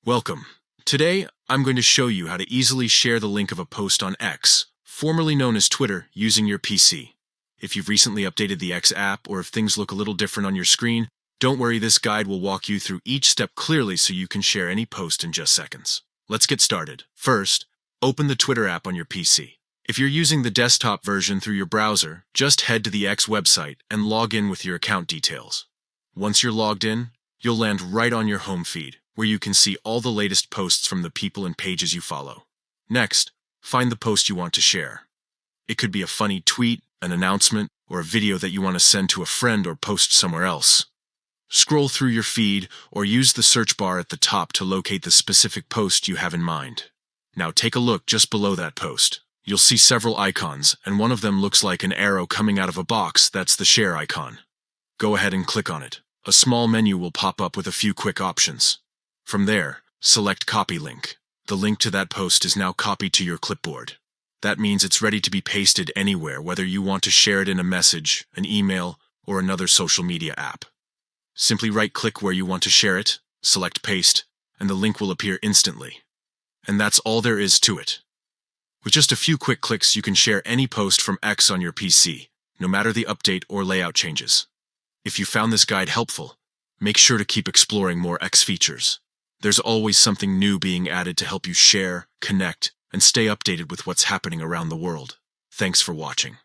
Welcome. Today, I'm going to show you how to easily share the link of a post on X, formerly known as Twitter, using your PC. If you've recently updated the X app or if things look a little different on your screen, don't worry, this guide will walk you through each step clearly so you can share any post in just seconds. Let's get started. First, open the Twitter app on your PC. If you're using the desktop version through your browser, just head to the X website and log in with your account details. Once you're logged in, you'll land right on your home feed, where you can see all the latest posts from the people and pages you follow. Next, find the post you want to share. It could be a funny tweet, an announcement, or a video that you want to send to a friend or post somewhere else. Scroll through your feed or use the search bar at the top to locate the specific post you have in mind. Now take a look just below that post. You'll see several icons, and one of them looks like an arrow coming out of a box. That's the share icon. Go ahead and click on it. A small menu will pop up with a few quick options. From there, select Copy Link. The link to that post is now copied to your clipboard. That means it's ready to be pasted anywhere, whether you want to share it in a message, an email, or another social media app. Simply right-click where you want to share it, select Paste, and the link will appear instantly. And that's all there is to it. With just a few quick clicks, you can share any post from X on your PC, no matter the update or layout changes. If you found this guide helpful, make sure to keep exploring more X features. There's always something new being added to help you share, connect, and stay updated with what's happening around the world. Thanks for watching.